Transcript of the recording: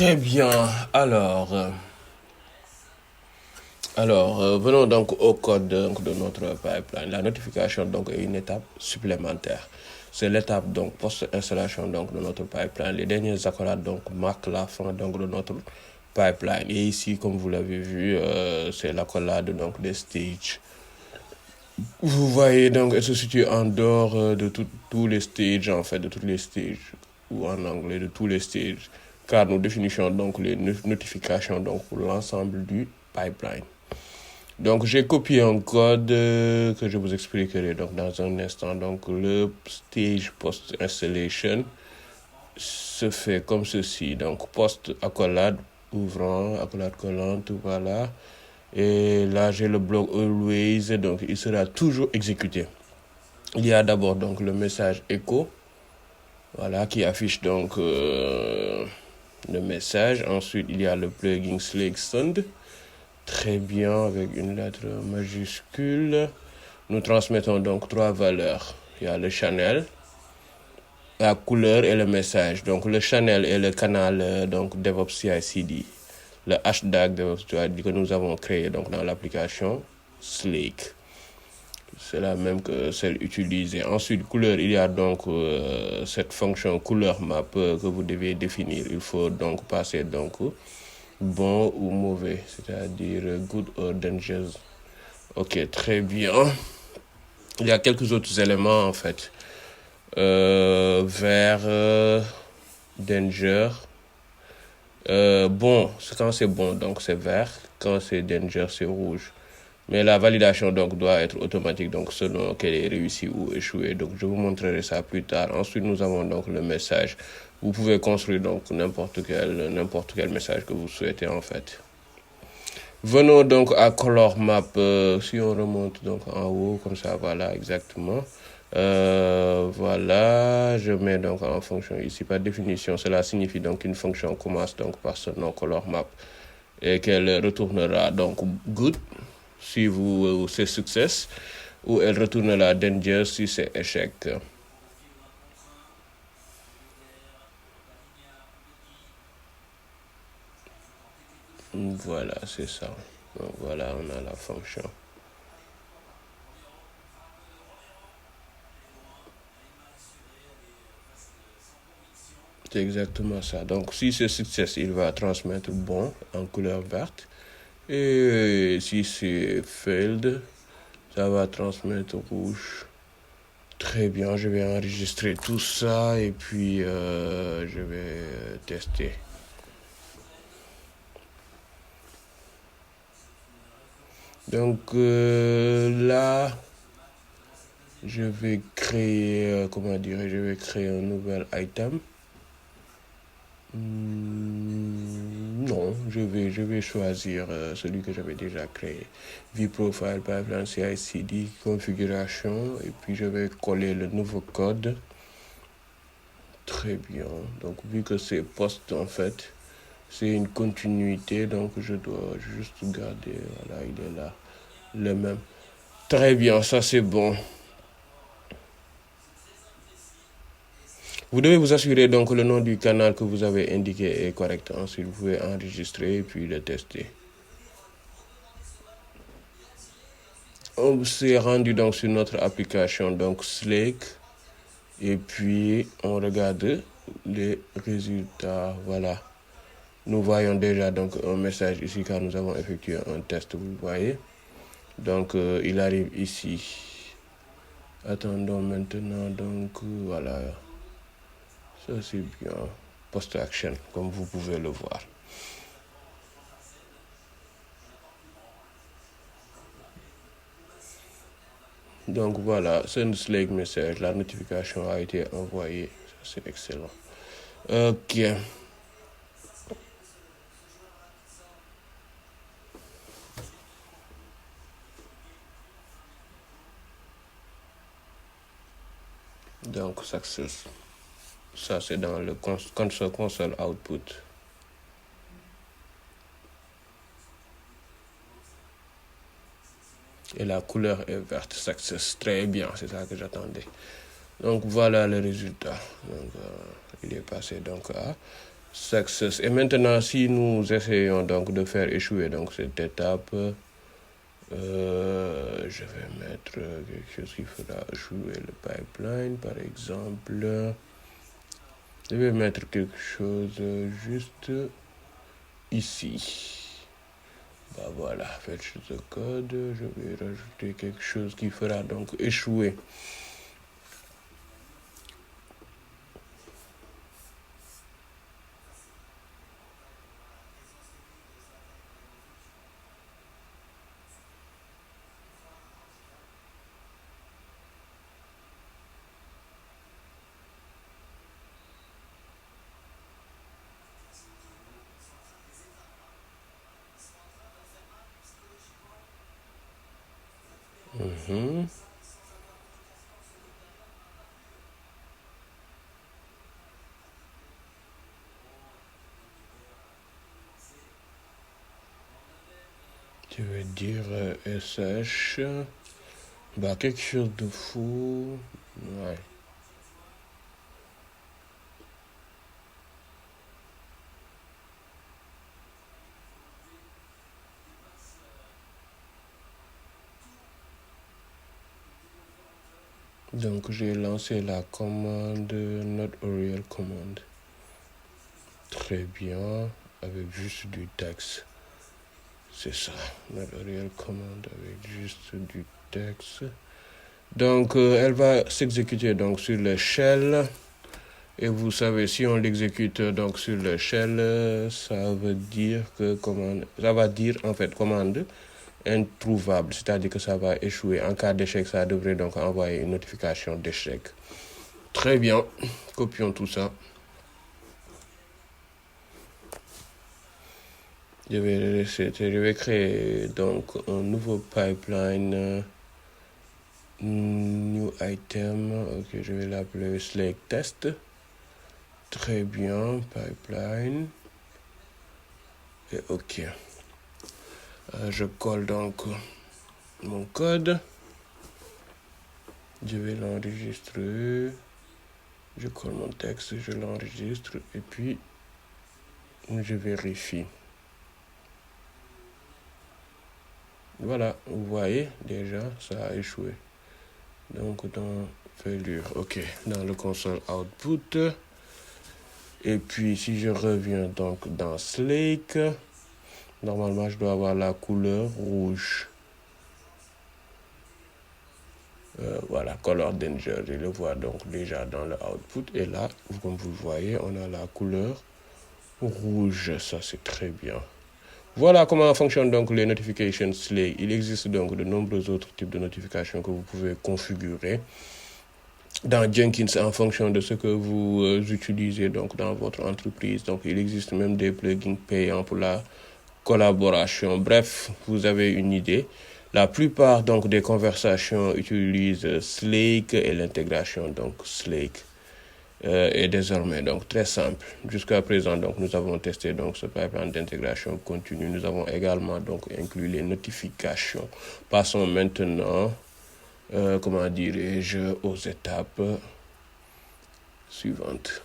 Très bien. Venons donc au code donc, de notre pipeline. La notification donc, est une étape supplémentaire. C'est l'étape donc post-installation donc, de notre pipeline. Les dernières accolades donc, marquent la fin donc, de notre pipeline. Et ici, comme vous l'avez vu, c'est l'accolade donc, des stages. Vous voyez donc, elle se situe en dehors de tous les stages, en fait, de toutes les stages, ou en anglais, de tous les stages, car nous définissons donc les notifications donc, pour l'ensemble du pipeline. Donc, j'ai copié un code que je vous expliquerai donc, dans un instant. Donc, le stage post-installation se fait comme ceci. Donc, post-accolade, ouvrant, accolade collante, voilà. Et là, j'ai le bloc always, donc il sera toujours exécuté. Il y a d'abord donc le message echo, voilà, qui affiche donc le message. Ensuite, il y a le plugin Slake Sound, très bien, avec une lettre majuscule. Nous transmettons donc trois valeurs. Il y a le channel, la couleur et le message. Donc le channel est le canal donc DevOps CI/CD. Le hashtag que nous avons créé donc, dans l'application Slake. C'est la même que celle utilisée. Ensuite, couleur, il y a donc cette fonction couleur map que vous devez définir. Il faut donc passer donc bon ou mauvais, c'est-à-dire good or dangerous. Ok, très bien. Il y a quelques autres éléments en fait. Vert, danger. Bon, quand c'est bon, donc c'est vert. Quand c'est danger, c'est rouge. Mais la validation donc doit être automatique, donc selon qu'elle est réussie ou échouée. Donc je vous montrerai ça plus tard. Ensuite, nous avons donc le message. Vous pouvez construire donc n'importe quel message que vous souhaitez en fait. Venons donc à color map. Si on remonte donc en haut comme ça, voilà exactement. Voilà, je mets donc en fonction ici par définition. Cela signifie donc qu'une fonction commence donc par ce nom color map et qu'elle retournera donc good si c'est success ou elle retournera danger si c'est échec. Voilà, c'est ça. Donc voilà, on a la fonction. C'est exactement ça. Donc, si c'est success, il va transmettre bon en couleur verte. Et si c'est failed, ça va transmettre rouge. Très bien, je vais enregistrer tout ça et puis je vais tester. Donc là, je vais créer, je vais créer un nouvel item. Non, je vais choisir celui que j'avais déjà créé. vProfile, Pipeline, CI/CD, configuration, et puis je vais coller le nouveau code. Très bien. Donc, vu que c'est post, en fait, c'est une continuité, donc je dois juste garder, voilà, il est là, le même. Très bien, ça c'est bon. Vous devez vous assurer donc que le nom du canal que vous avez indiqué est correct. Ensuite, vous pouvez enregistrer et puis le tester. On s'est rendu donc sur notre application donc Slake et puis on regarde les résultats. Voilà. Nous voyons déjà donc un message ici car nous avons effectué un test, vous voyez. Donc il arrive ici. Attendons maintenant donc voilà. Ça c'est bien. Post-action comme vous pouvez le voir. Donc voilà, send Slake message, la notification a été envoyée. Ça c'est excellent. Ok. Donc success. Ça c'est dans le console output. Et la couleur est verte, success. Très bien, c'est ça que j'attendais. Donc voilà le résultat. Donc il est passé donc à Success. Et maintenant, si nous essayons donc de faire échouer donc cette étape, je vais mettre quelque chose qui fera échouer le pipeline, par exemple. Je vais mettre quelque chose juste ici. Bah voilà, fetch the code. Je vais rajouter quelque chose qui fera donc échouer. Je vais dire SH. Bah, quelque chose de fou. Ouais. Donc, j'ai lancé la commande not-Oriel command. Très bien. Avec juste du texte. C'est ça. Not-Oriel command avec juste du texte. Donc, elle va s'exécuter donc sur le shell. Et vous savez, si on l'exécute donc sur le shell, ça veut dire que commande, ça va dire en fait commande introuvable, c'est-à-dire que ça va échouer. En cas d'échec, ça devrait donc envoyer une notification d'échec. Très bien, copions tout ça. Je vais créer donc un nouveau pipeline, new item, ok, je vais l'appeler Slake Test. Très bien, pipeline. Et ok. Je colle donc mon code. Je vais l'enregistrer. Je colle mon texte, je l'enregistre et puis je vérifie. Voilà, vous voyez déjà, ça a échoué. Donc dans failure, ok, dans le console output. Et puis si je reviens donc dans Slake, normalement je dois avoir la couleur rouge. Voilà, Color Danger, je le vois donc déjà dans le output. Et là, comme vous le voyez, on a la couleur rouge, ça c'est très bien. Voilà comment fonctionnent donc les notifications Slake. Il existe donc de nombreux autres types de notifications que vous pouvez configurer dans Jenkins en fonction de ce que vous utilisez donc dans votre entreprise. Donc il existe même des plugins payants pour la collaboration. Bref, vous avez une idée. La plupart donc des conversations utilisent Slake et l'intégration donc Slake est désormais donc très simple. Jusqu'à présent donc nous avons testé donc ce pipeline d'intégration continue. Nous avons également donc inclus les notifications. Passons maintenant comment dirais-je aux étapes suivantes.